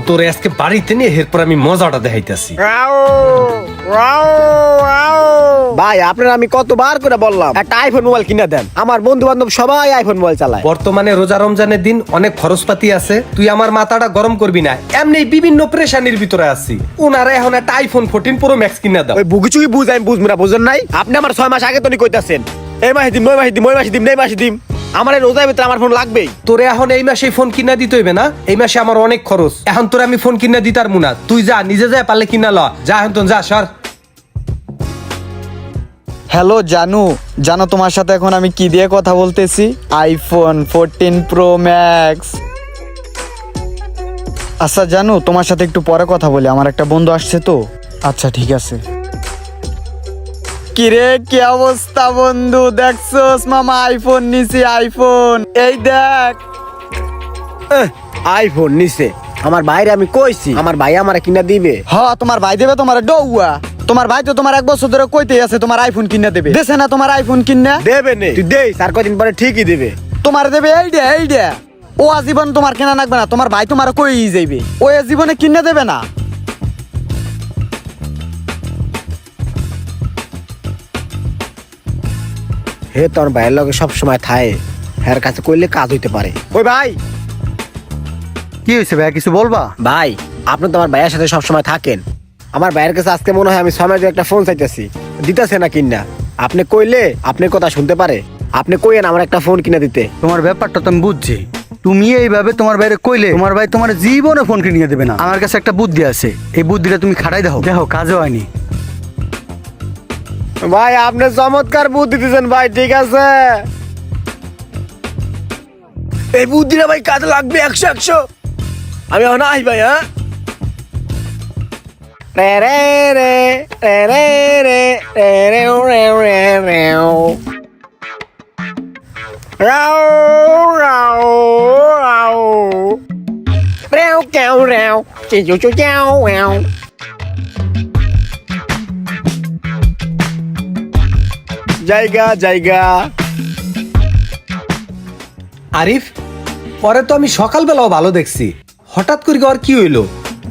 তোরে আজকে বাড়িতে নিয়ে এরপর আমি মজাটা দেখাইতেছি। ভাই আপনার আমি কতবার করে বললাম একটা আইফোন মোবাইল কিনে দেন, আমার বন্ধু বান্ধব সবাই আইফোন মোবাইল চালায়। বর্তমানে রোজা রমজানের দিন, অনেক খরচপাতি আছে, তুই আমার মাথাটা গরম করবি না। এমনি বিভিন্ন প্রেশানির ভিতরে আছি, ওনারা এখন একটা আইফোন 14 প্রো ম্যাক্স কিনে দাও। ওই বুগিচুকি বুঝ আমি বুঝবো না, বুঝেন নাই? আপনি আমার 6 মাস আগে তো কইতাছেন এই মাসে দিম, 9 মাসে দিম, 9 মাসে দিম, 9 মাসে দিম। আমার এই রোজার ভিতরে আমার ফোন লাগবেই। তোরে এখন এই মাসে ফোন কিনা দিতে হইবে না? এই মাসে আমার অনেক খরচ, এখন তোরে আমি ফোন কিনা দিতার মুনা। তুই যা, নিজে যা, পারলে কিনা ল। যা এখন তো যা, সর। হ্যালো জানু, জানো তোমার সাথে এখন আমি কি দিয়ে কথা বলতেছি? IPhone 14 pro max. আচ্ছা জানু, তোমার সাথে একটু পরে কথা বলি, আমার একটা বন্ধু আসছে তো। আচ্ছা ঠিক আছে। কিরে কি অবস্থা বন্ধু? দেখছোস মামা আইফোন নিছি, আইফোন এই দেখ। আইফোন নিছে আমার ভাইরে, আমি কইছি আমার ভাই আমারে কিনা দিবে। হ্যাঁ তোমার ভাই দেবে তোমার ডৌয়া। তোমার ভাই তো তোমার 1 বছর ধরে কইতেই আছে তোমার আইফোন কিনে দেবে। দেছে না তোমার আইফোন কিনা? দেবে নে, তুই দেই 4 দিন পরে ঠিকই দিবে। তোমার দেবে এইটা। ও আজীবন তোমার কেনা লাগবে না, তোমার ভাই তোমার কই যাইবে, ও জীবনে কিনে দেবে না। হে তোর ভাইয়ের লগে সব সময় থায়ে, হের কাছে কইলে কাজ হইতে পারে। ওই ভাই, কি হয়েছে ভাই, কিছু বলবা? ভাই আপনি তো আমার ভাইয়ের সাথে সব সময় থাকেন, আমার ভাইয়ের কাছে আজকে মনে হয় আমি 6 মাসে একটা ফোন চাইতেছি, দিতেছে না কিনা। আপনি কইলে আপনার কথা শুনতে পারে, আপনি কইেন আমার একটা ফোন কিনে দিতে। তোমার ব্যাপারটা তো আমি বুঝছি, তুমি এইভাবে তোমার বাইরে কইলে তোমার ভাই তোমার জীবনে ফোন কিনে দেবে না। আমার কাছে একটা বুদ্ধি আছে, এই বুদ্ধিটা তুমি খাটাই দেখো, দেখো কাজও হয়নি। ভাই আপনি চমৎকার বুদ্ধি দিতেছেন ভাই, ঠিক আছে এই বুদ্ধিটা ভাই কাজে লাগবে 100-100। আমি এখন আই ভাই। হ্যাঁ রে রে রে রে রে রে রে রে রে রে রাও রাও রাও রেও কেও রেও চিচু চু চাও ওয়াও। জায়গা জায়গা। আরিফ, পরে তো আমি সকালবেলাও ভালো দেখছি, হঠাৎ করে ওর কি হইলো?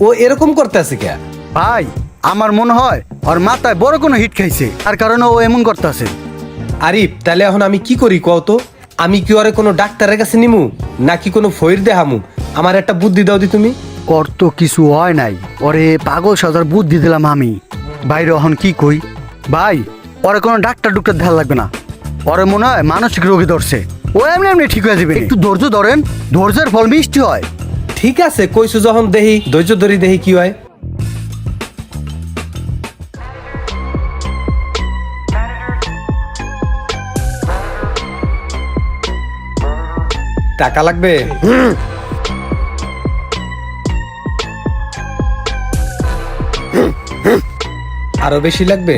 ও এরকম করতেছে কে? ভাই আমার মনে হয় ওর মাথায় বড় কোনো হিট খাইছে, তার কারণে ও এমন করতেছে। আরিফ, তাহলে এখন আমি কি করি কও তো? আমি কি ওরে কোনো ডাক্তারের কাছে নিমু, নাকি কোনো ফইর দেখামু? আমার একটা বুদ্ধি দাও দি তুমি। ওর তো কিছু হয় নাই, ওরে পাগল সাজার বুদ্ধি দিলাম আমি। বাইরে এখন কি কই ভাই, ওরে কোনো ডাক্তার দেখা লাগবে না, ওরে মনে হয় মানসিক রোগী ধরছে, ও এমনি এমনি ঠিক হয়ে যাবে। একটু ধৈর্য ধরেন, ধৈর্যের ফল মিষ্টি হয়। ঠিক আছে, কইছো যখন, দেহি ধৈর্য ধরি, দেহি কি হয়। টাকা লাগবে? আরো বেশি লাগবে?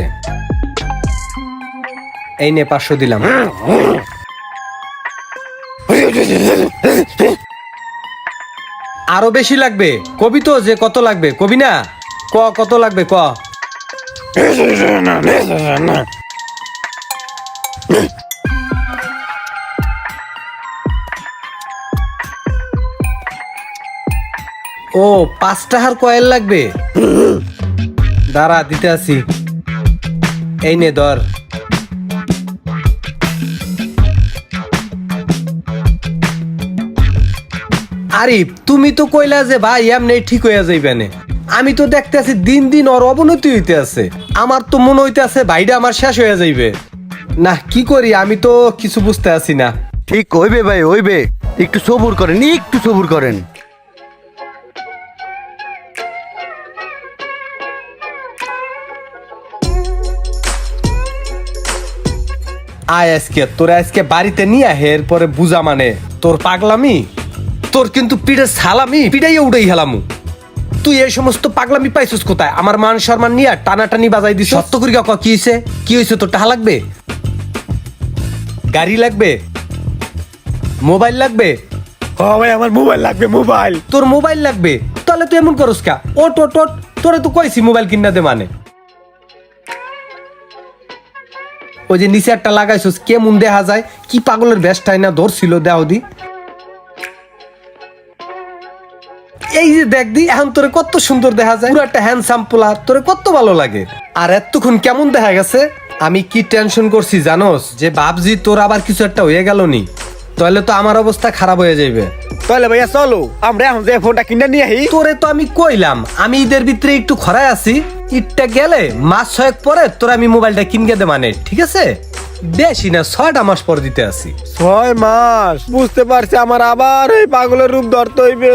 এই নে 500 দিলাম। আরো বেশি লাগবে? কবি তো যে কত লাগবে, কবি না? কত লাগবে ক। ও 5 টাকার কয়েল লাগবে? দাঁড়া দিতে আসি। এই নে ধর। আরিফ, তুমি তো কইলা যে ভাই এমনি ঠিক হইয়া যাইবে না। আমি তো দেখতে আছি দিন দিন ওর অবনতি হইতে আছে। আমার তো মনে হইতে আছে ভাইটা আমার শেষ হইয়া যাইবে। না কি করি, আমি তো কিছু বুঝতে আছি না। ঠিক হইবে ভাই, হইবে, একটু সবুর করেন, একটু সবুর করেন। আয় আজকে তোরা আজকে বাড়িতে নিয়ে আহে, এরপরে বুঝা মানে তোর পাগলামি, তোর কিন্তু পিঠে সালামি পিঠাইয়া উড়াই হেলামু। তুই এই সমস্ত পাগলামি পাইছিস কোথায়? আমার মান সম্মান নিয়ে টানাটানি বাজাই দিস। সত্য করি কাকা, কি হয়েছে? কি হয়েছে? তোর টাকা লাগবে? গাড়ি লাগবে? মোবাইল লাগবে? ও ভাই আমার মোবাইল লাগবে, মোবাইল। তোর মোবাইল লাগবে? তাহলে তুই এমন করস কা? ওট ওট ওট, তোরে তো কইছি মোবাইল কিনা দে মানে। ওই যে নিচে একটা লাগাইছিস, কেমন দেখা যায়? কি পাগলের বেশটাই না ধরছিল, দেও দি। এই যে দেখ দি এখন তোরে কত সুন্দর দেখা যায়, পুরো একটা হ্যান্ডসাম পোলা, তোরে কত ভালো লাগে। আর এতক্ষণ কেমন দেখা গেছে, আমি কি টেনশন করছি জানোস, যে ভাবছি তোর আবার কিছু একটা হয়ে গেল নি, তাহলে তো আমার অবস্থা খারাপ হয়ে যাবে। তাহলে ভাইয়া চলো আমরা এখন যে ফোনটা কিনে নিয়ে আহি। তোরে তো আমি কইলাম আমি ঈদের ভিতরে একটু খরায় আছি, ঈদটা গেলে মাস 6 পরে তোর আমি মোবাইলটা কিনকে দে, মানে ঠিক আছে? বেশি না 6টা মাস পর দিতে আসি। 6 মাস? বুঝতে পারছি, আমার আবার এই পাগলের রূপ ধরতে হইবে।